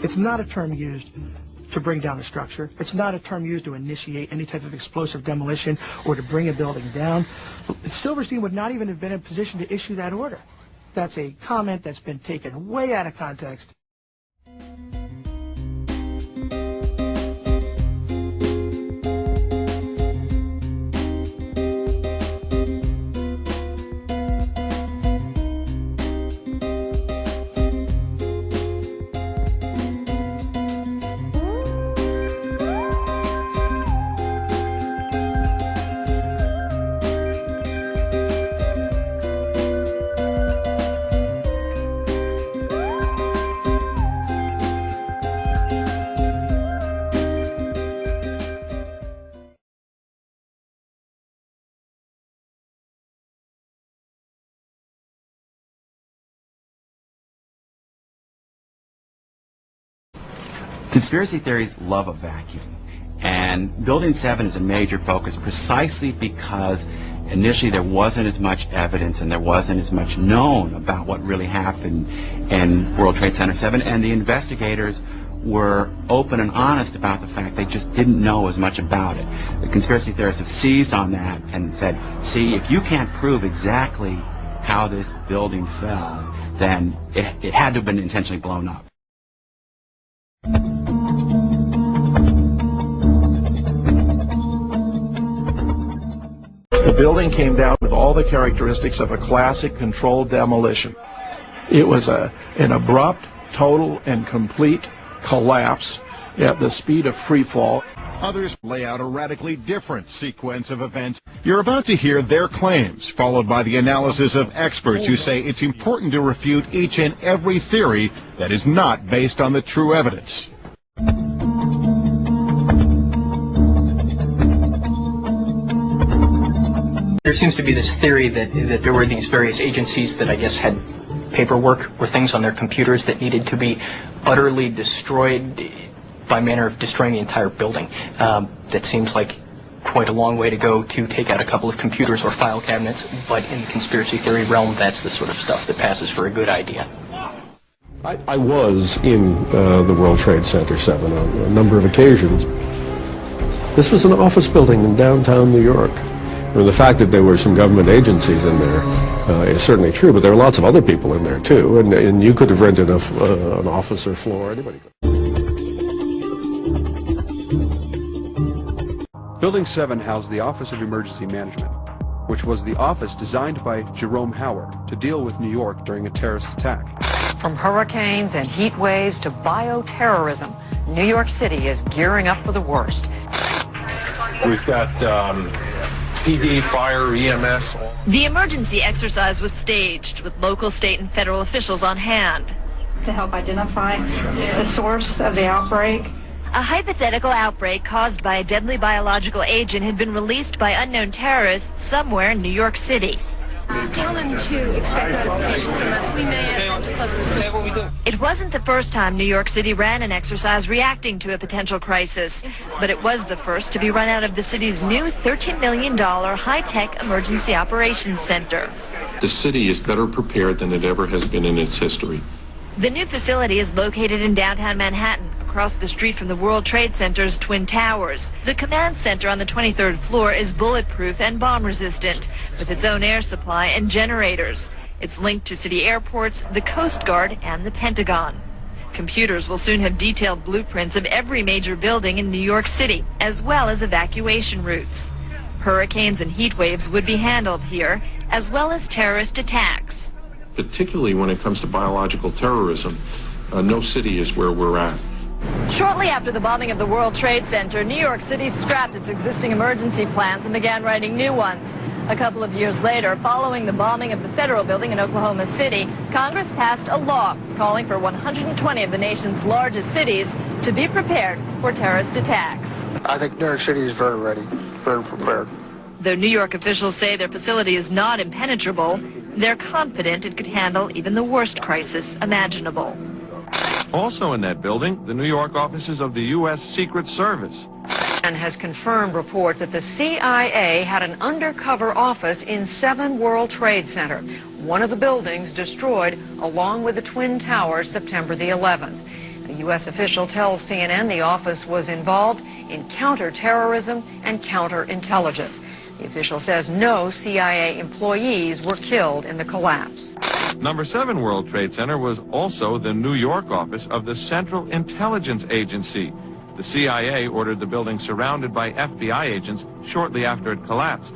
It's not a term used to bring down a structure. It's not a term used to initiate any type of explosive demolition or to bring a building down. Silverstein would not even have been in a position to issue that order. That's a comment that's been taken way out of context. Conspiracy theories love a vacuum, and Building 7 is a major focus precisely because initially there wasn't as much evidence and there wasn't as much known about what really happened in World Trade Center 7, and the investigators were open and honest about the fact they just didn't know as much about it. The conspiracy theorists have seized on that and said, see, if you can't prove exactly how this building fell, then it had to have been intentionally blown up. The building came down with all the characteristics of a classic controlled demolition. It was an abrupt, total, and complete collapse at the speed of free fall. Others lay out a radically different sequence of events. You're about to hear their claims, followed by the analysis of experts who say it's important to refute each and every theory that is not based on the true evidence. There seems to be this theory that there were these various agencies that I guess had paperwork or things on their computers that needed to be utterly destroyed by manner of destroying the entire building. That seems like quite a long way to go to take out a couple of computers or file cabinets, but in the conspiracy theory realm, that's the sort of stuff that passes for a good idea. I was in the World Trade Center 7 on a number of occasions. This was an office building in downtown New York. I mean, the fact that there were some government agencies in there is certainly true, but there are lots of other people in there too, and you could have rented an office or floor, anybody could. Building 7 housed the Office of Emergency Management, which was the office designed by Jerome Howard to deal with New York during a terrorist attack. From hurricanes and heat waves to bioterrorism, New York City is gearing up for the worst. We've got PD, fire, EMS. The emergency exercise was staged with local, state, and federal officials on hand to help identify the source of the outbreak. A hypothetical outbreak caused by a deadly biological agent had been released by unknown terrorists somewhere in New York City. Tell them to expect notification from us. We may ask them to close the It wasn't the first time New York City ran an exercise reacting to a potential crisis, but it was the first to be run out of the city's new $13 million high-tech emergency operations center. The city is better prepared than it ever has been in its history. The new facility is located in downtown Manhattan, across the street from the World Trade Center's Twin Towers. The command center on the 23rd floor is bulletproof and bomb-resistant, with its own air supply and generators. It's linked to city airports, the Coast Guard, and the Pentagon. Computers will soon have detailed blueprints of every major building in New York City, as well as evacuation routes. Hurricanes and heat waves would be handled here, as well as terrorist attacks. Particularly when it comes to biological terrorism, no city is where we're at. Shortly after the bombing of the World Trade Center, New York City scrapped its existing emergency plans and began writing new ones. A couple of years later, following the bombing of the federal building in Oklahoma City, Congress passed a law calling for 120 of the nation's largest cities to be prepared for terrorist attacks. I think New York City is very ready, very prepared. Though New York officials say their facility is not impenetrable, they're confident it could handle even the worst crisis imaginable. Also in that building, the New York offices of the U.S. Secret Service. And has confirmed reports that the CIA had an undercover office in 7 World Trade Center. One of the buildings destroyed along with the Twin Towers September the 11th. U.S. official tells CNN the office was involved in counterterrorism and counterintelligence. The official says no CIA employees were killed in the collapse. Number 7 World Trade Center was also the New York office of the Central Intelligence Agency. The CIA ordered the building surrounded by FBI agents shortly after it collapsed.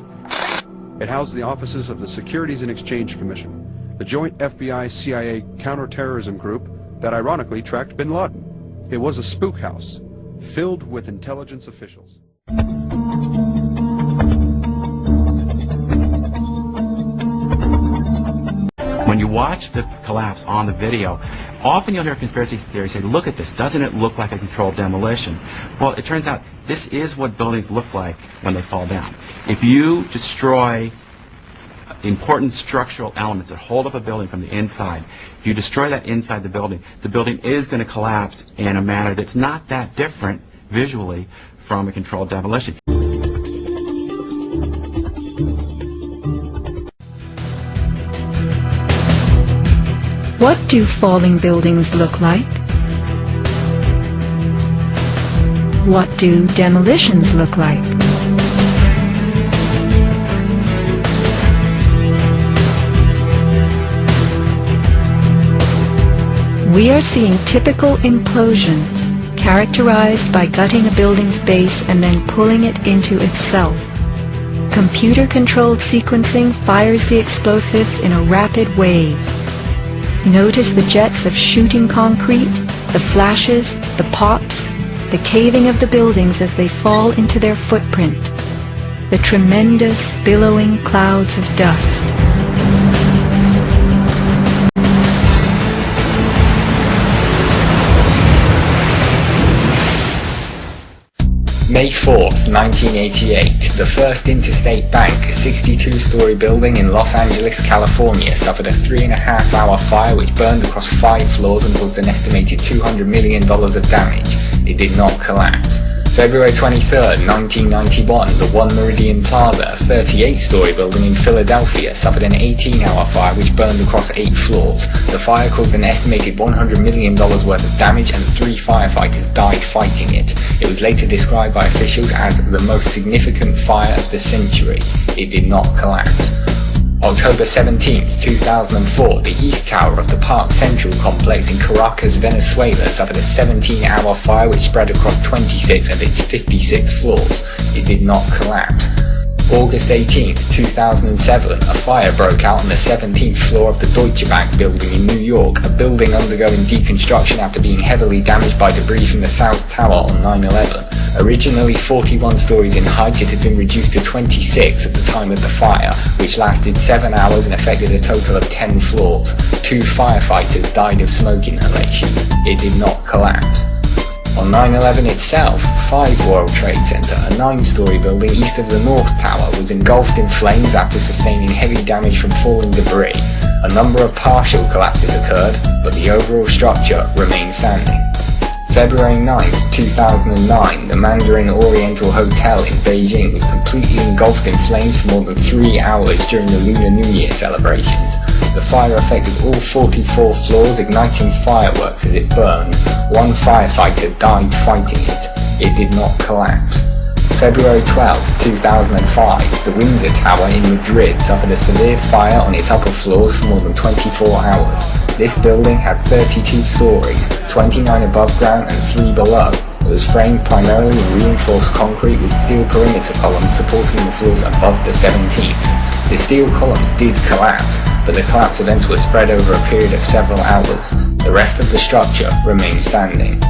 It housed the offices of the Securities and Exchange Commission, the joint FBI-CIA counterterrorism group that ironically tracked bin Laden. It was a spook house filled with intelligence officials. When you watch the collapse on the video, often you'll hear conspiracy theories say, look at this, doesn't it look like a controlled demolition? Well, it turns out this is what buildings look like when they fall down. If you destroy important structural elements that hold up a building from the inside, if you destroy that inside the building is going to collapse in a manner that's not that different visually from a controlled demolition. What do falling buildings look like? What do demolitions look like? We are seeing typical implosions, characterized by gutting a building's base and then pulling it into itself. Computer-controlled sequencing fires the explosives in a rapid wave. Notice the jets of shooting concrete, the flashes, the pops, the caving of the buildings as they fall into their footprint, the tremendous billowing clouds of dust. May 4th, 1988, the First Interstate Bank, a 62-story building in Los Angeles, California, suffered a 3.5-hour fire which burned across 5 floors and caused an estimated $200 million of damage. It did not collapse. February 23rd, 1991, the One Meridian Plaza, a 38-story building in Philadelphia, suffered an 18-hour fire which burned across 8 floors. The fire caused an estimated $100 million worth of damage and 3 firefighters died fighting it. It was later described by officials as the most significant fire of the century. It did not collapse. October 17, 2004, the East Tower of the Park Central complex in Caracas, Venezuela suffered a 17-hour fire which spread across 26 of its 56 floors. It did not collapse. August 18, 2007, a fire broke out on the 17th floor of the Deutsche Bank building in New York, a building undergoing deconstruction after being heavily damaged by debris from the South Tower on 9/11. Originally 41 stories in height, it had been reduced to 26 at the time of the fire, which lasted 7 hours and affected a total of 10 floors. 2 firefighters died of smoke inhalation. It did not collapse. On 9/11 itself, 5 World Trade Center, a 9-story building east of the North Tower, was engulfed in flames after sustaining heavy damage from falling debris. A number of partial collapses occurred, but the overall structure remained standing. February 9, 2009, the Mandarin Oriental Hotel in Beijing was completely engulfed in flames for more than 3 hours during the Lunar New Year celebrations. The fire affected all 44 floors, igniting fireworks as it burned. 1 firefighter died fighting it. It did not collapse. February 12, 2005, the Windsor Tower in Madrid suffered a severe fire on its upper floors for more than 24 hours. This building had 32 stories, 29 above ground and 3 below. It was framed primarily in reinforced concrete with steel perimeter columns supporting the floors above the 17th. The steel columns did collapse, but the collapse events were spread over a period of several hours. The rest of the structure remained standing.